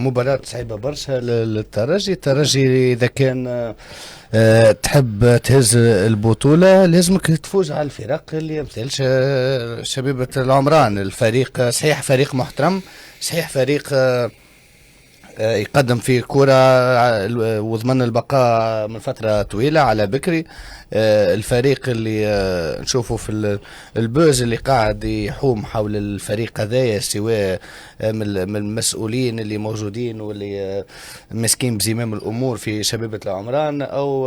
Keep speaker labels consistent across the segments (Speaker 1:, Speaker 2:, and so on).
Speaker 1: مباراة صعيبة برشا للترجي. الترجي إذا كان تحب تهز البطولة لازمك تفوز على الفرق اللي يمثلش شبيبة العمران. الفريق صحيح فريق محترم، صحيح فريق يقدم في كرة وضمن البقاء من فترة طويلة على بكري. الفريق اللي نشوفه في البوز اللي قاعد يحوم حول الفريق هذايا، سواء من المسؤولين اللي موجودين واللي مسكين بزمام الأمور في شبيبة العمران أو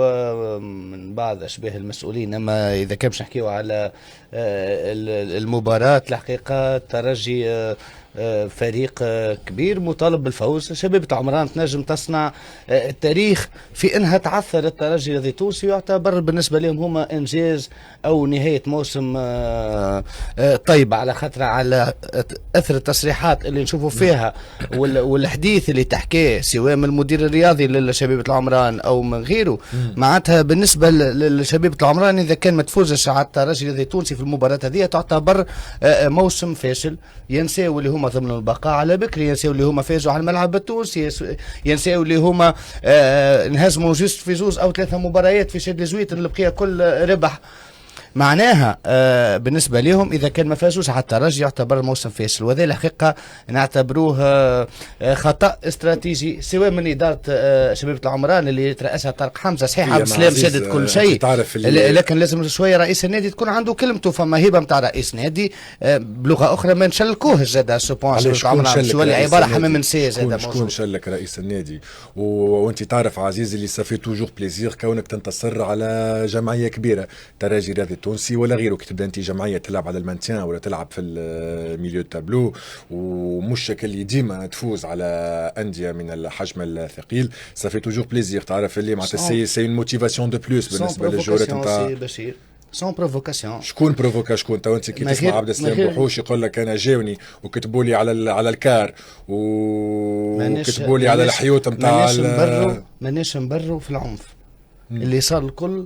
Speaker 1: من بعض أشباه المسؤولين. أما إذا كان باش نحكيو على المباراة الحقيقة الترجي فريق كبير مطالب بالفوز. شبيبة عمران تنجم تصنع التاريخ في انها تعثر الترجي الذي تونسي، يعتبر بالنسبه لهم هما انجاز او نهايه موسم طيب، على خاطر على اثر التصريحات اللي نشوفوا فيها والحديث اللي تحكيه سواء من المدير الرياضي لشبيبة العمران او من غيره. معناتها بالنسبه لشبيبة العمران اذا كان ما تفوزش على الترجي الذي تونسي في المباراه هذه تعتبر موسم فاشل. ينساو اللي هما ضمن البقاء على بكري، ينساو اللي هما فازوا على الملعب التونسي، ينساو اللي هما انهزموا جوست في 2 أو 3 مباريات في شد الزويت اللي بقي كل ربح. معناها بالنسبة لهم إذا كان ما فازوش على الترجي يعتبر موسم فاشل، وهذا الحقيقة نعتبروه خطأ استراتيجي سواء من إدارة شبيبة العمران اللي ترأسها طارق حمزة. صحيح عبد السلام شدد كل شيء، لكن لازم شوية رئيس النادي تكون عنده كلمته. فما هيبة نتاع رئيس نادي بلغة أخرى ما نشلكوه زاد سوبونس شوية عبارة حمام نساء زاد.
Speaker 2: شكون شلك رئيس النادي؟ وانت تعرف عزيزي اللي صافي توجور بليزير كونك تنتصر على جمعية كبيرة ترجي رياضي تونسي ولا غيره. كي تبدا انت جمعيه تلعب على المانتيان ولا تلعب في الميليو تابلو، ومش شكل ديما تفوز على انديه من الحجم الثقيل، صافي توجور بليزير. تعرف اللي معناتها سي اون موتيفاسيون دو بلوس بالنسبه للجولات نتاع
Speaker 1: سون بروفوكاسيون.
Speaker 2: شكون بروفوكا؟ شكون تو انت كي تسمع عبد السلام بوحوش يقول لك انا جاوني وكتبوا لي على الكار وكتبوا لي على الحيوط نتاع
Speaker 1: مانيش نبروا في العنف اللي صار الكل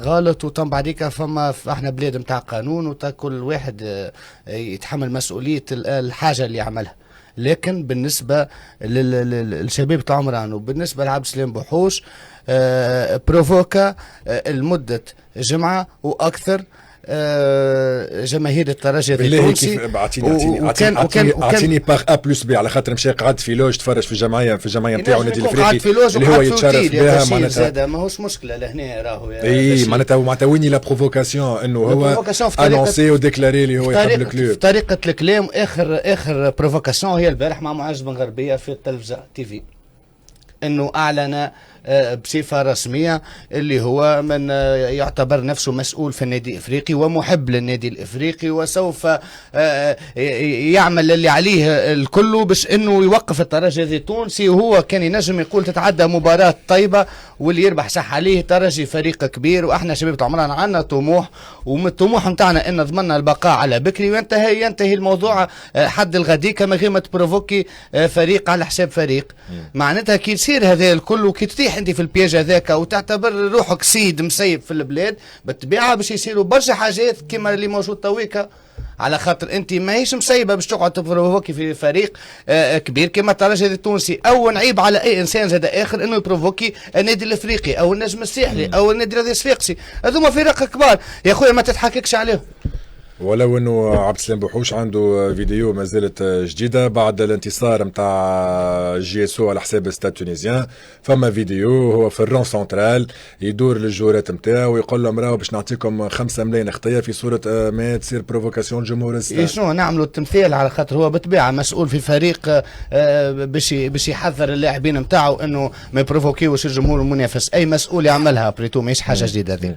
Speaker 1: غلط. وتم بعديك فما احنا بلاد متاع قانون وتا كل واحد يتحمل مسؤولية الحاجة اللي عملها. لكن بالنسبة للشباب تاع عمران وبالنسبة لعبد السلام بوحوش بروفوكا لمدة جمعة واكثر جماهير الترجي التونسي.
Speaker 2: اعطيني باغ ا بلس بي على خاطر مشى قعد في لوج تفرج في الجمعيه نتاعو النادي الافريقي اللي هو يتشرف بها.
Speaker 1: معناتها ماهوش مشكله لهنا راهو
Speaker 2: اي معناتها ويني لا بروفوكاسيون انه هو انونسي وديكلاري اللي هو يحب الكلوب.
Speaker 1: طريقه الكلام اخر بروفوكاسيون هي البارح مع معز بن غربيه في التلفزه تي في، انه اعلن بصفة رسمية اللي هو من يعتبر نفسه مسؤول في النادي الافريقي ومحب للنادي الافريقي، وسوف يعمل اللي عليه الكل باش انه يوقف الترجي التونسي. وهو كان ينجم يقول تتعدى مباراة طيبة واللي يربح صح عليه. الترجي فريق كبير واحنا شباب عمران عندنا طموح، ومن الطموح نتاعنا ان ضمننا البقاء على بكري وينتهي الموضوع حد الغدي كما غير ما تبروفوكي فريق على حساب فريق. معناتها كي تصير هذا الكل وكي تطيح انت في البياج هذاك وتعتبر روحك سيد مسيب في البلاد بالطبيعه باش يصيروا برشا حاجات كما اللي موجود تويكا، على خاطر انت ماهيش مسيبه باش تقعد تبروفوكي في فريق كبير كما الترجي التونسي. او نعيب على اي انسان زاد اخر انه يبروفوكي النادي الافريقي او النجم الساحلي او النادي الصفاقسي. هذوما فرق كبار يا خويا ما تضحككش عليهم.
Speaker 2: ولو انه عبد السلام بوحوش عنده فيديو ما زالت جديده بعد الانتصار نتاع جيسو على حساب ستاد تونيزيان. فما فيديو هو في الرون سنترال يدور للجورات نتاعو ويقول لهم راهو باش نعطيكم 5 ملايين خطيه في صوره ما تصير بروفوكاسيون جمهور الستاد.
Speaker 1: شنو نعملوا التمثيل على خاطر هو بالطبيعه مسؤول في فريق باش يحذر اللاعبين نتاعو انه ما يبروفوكيوش الجمهور المنافس. اي مسؤول يعملها بريتو ماهيش حاجه جديده هذه.